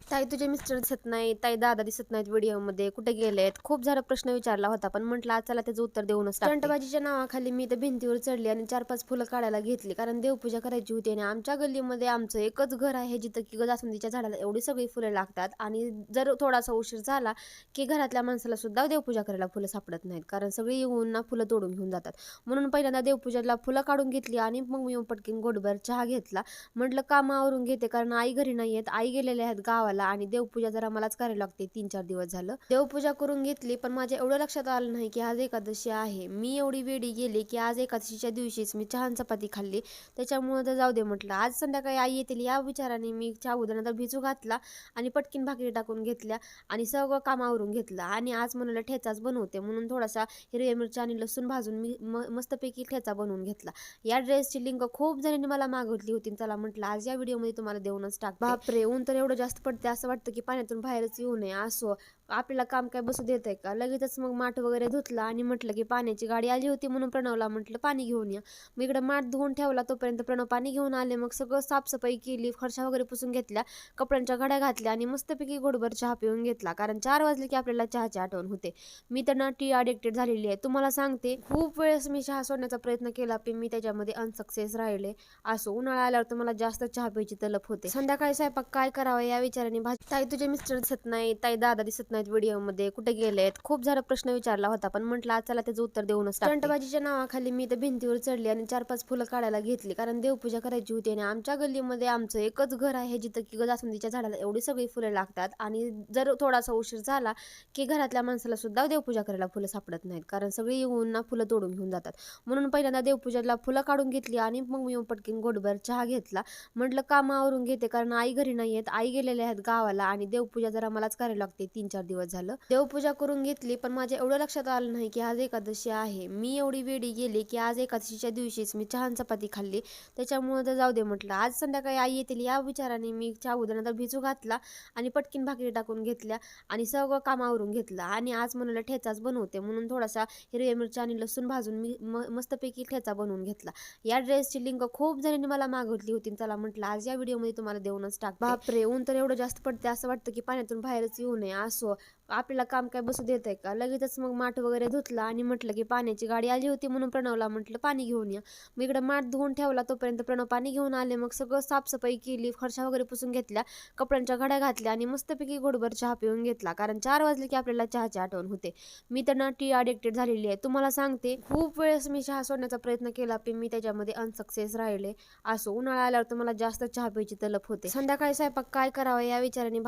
ताई तुझे मिस्टर दिसत नाही, ताई दादा दिसत नाहीत व्हिडिओमध्ये, कुठे गेलेत? खूप सारा प्रश्न विचारला होता, पण म्हटलं आज चला त्याचं उत्तर देऊनच टाकते. स्टंटबाजीच्या नावाखाली मी तर भिंतीवर चढली आणि 4-5 फुलं काढायला घेतली, कारण देवपूजा करायची होती. आणि आमच्या गल्लीमध्ये आमचं एकच घर आहे जिथं की जास्वंदीच्या झाडाला एवढी सगळी फुलं लागतात. आणि जर थोडासा उशीर झाला की घरातल्या माणसाला सुद्धा देवपूजा करायला फुलं सापडत नाहीत, कारण सगळी येऊन ना फुलं तोडून घेऊन जातात. म्हणून पहिल्यांदा देवपूजाला फुलं काढून घेतली आणि मग मी पटकन घोटभर चहा घेतला. म्हटलं कामावरून घेते, कारण आई घरी नाही आहेत, आई गेलेल्या आहेत गावाला आणि देवपूजा जरा मलाच करायला लागते. 3-4 दिवस झालं देवपूजा करून घेतली, पण माझ्या एवढं लक्षात आलं नाही की आज एकादशी आहे. मी एवढी वेडी गेली की आज एकादशीच्या दिवशीच मी चहा आणि चपाती खाल्ली. त्याच्यामुळे तर जाऊ दे म्हटलं, आज संध्याकाळी आई येतील या विचाराने मी चहा उद्यानंतर भिजू घातला आणि पटकीन भाकरी टाकून घेतल्या आणि सगळं कामावरून घेतलं. आणि आज म्हणलं ठेचाच बनवते, म्हणून थोडासा हिरव्या मिरच्या आणि लसूण भाजून मी मस्तपैकी ठेचा बनवून घेतला. या ड्रेसची लिंक खूप जणांनी मला मागितली होती, चला म्हटलं आज या व्हिडिओमध्ये तुम्हाला देऊनच टाकते. बापरे, ऊन तर एवढं जास्त पडते, असं वाटतं की पाण्यातून बाहेरच येऊ नये. असो, आपल्याला काम काय बसू देत आहे का? लगेचच मग माठ वगैरे धुतला आणि म्हटलं की पाण्याची गाडी आली होती म्हणून प्रणवला म्हटलं पाणी घेऊन या. मी इकडे माठ धुवून ठेवला, तोपर्यंत प्रणव पाणी घेऊन आले. मग सगळं साफसफाई केली, फरशा वगैरे पुसून घेतल्या, कपड्यांच्या घड्या घातल्या आणि मस्तपैकी घोटभर चहा पिऊन घेतला, कारण 4 वाजले की आपल्याला चहाची आठवण होते. मी तर ना टी अडिक्टेड झालेली आहे, तुम्हाला सांगते. खूप वेळेस मी चहा सोडण्याचा प्रयत्न केला, पण मी त्याच्यामध्ये अनसक्सेस राहिले. असो, उन्हाळा आल्यावर तर मला जास्त चहा प्यायची तलप होते. संध्याकाळी स्वयंपाक काय करावं या विचाराने ताई तुझे मिस्टर दिसत नाही, ताई दादा दिसत नाहीत व्हिडिओमध्ये, कुठे गेलेत? खूप सारा प्रश्न विचारला होता, पण म्हटलं आज चला त्याचं उत्तर देऊनच टाकते. स्टंटबाजीच्या नावाखाली मी तर भिंतीवर चढली आणि 4-5 फुलं काढायला घेतली, कारण देवपूजा करायची होती. आणि आमच्या गल्लीमध्ये आमचं एकच घर आहे जिथं की जास्वंदीच्या झाडाला एवढी सगळी फुलं लागतात. आणि जर थोडासा उशीर झाला की घरातल्या माणसाला सुद्धा देवपूजा करायला फुलं सापडत नाहीत, कारण सगळी येऊन ना फुलं तोडून घेऊन जातात. म्हणून पहिल्यांदा देवपूजाला फुलं काढून घेतली आणि मग मी पटकन घोटभर चहा घेतला. म्हटलं कामावरून घेते, कारण आई घरी नाही आहेत, आई गेलेल्या आहेत गावाला आणि देवपूजा जरा मलाच करायला लागते. 3-4 दिवस झालं देवपूजा करून घेतली, पण माझ्या एवढं लक्षात आलं नाही की आज एकादशी आहे. मी एवढी वेडी गेली की आज एकादशीच्या दिवशीच मी चहा आणि चपाती खाल्ली. त्याच्यामुळे तर जाऊ दे म्हटलं, आज संध्याकाळी आई येतील या विचाराने मी चहा उद्यानंतर भिजू घातला आणि पटकीन भाकरी टाकून घेतल्या आणि सगळं कामावरून घेतलं. आणि आज म्हणलं ठेचाच बनवते, म्हणून थोडासा हिरव्या मिरच्या आणि लसूण भाजून मी मस्तपैकी ठेचा बनवून घेतला. या ड्रेसची लिंक खूप जणांनी मला मागितली होती, चला म्हटलं आज या व्हिडिओमध्ये तुम्हाला देऊनच टाकते. बापरे, ऊन तर एवढं जास्त पडते, असं वाटतं की पाण्यातून बाहेरच येऊ नये. असो, आपल्याला काम काय बसू देत आहे का? लगेचच मग माठ वगैरे धुतला आणि म्हटलं की पाण्याची गाडी आली होती म्हणून प्रणवला म्हटलं पाणी घेऊन या. मी इकडे माठ धुवून ठेवला, तोपर्यंत प्रणव पाणी घेऊन आले. मग सगळं साफसफाई केली, फरशा वगैरे पुसून घेतल्या, कपड्यांच्या घड्या घातल्या आणि मस्तपैकी घोटभर चहा पिऊन घेतला, कारण 4 वाजले की आपल्याला चहाची आठवण होते. मी तर ना टी अडिक्टेड झालेली आहे, तुम्हाला सांगते. खूप वेळेस मी चहा सोडण्याचा प्रयत्न केला, पण मी त्याच्यामध्ये अनसक्सेस राहिले. असो, उन्हाळा आल्यावर तर मला जास्त चहा प्यायची तलप होते. संध्याकाळी स्वयंपाक काय करावं या विचाराने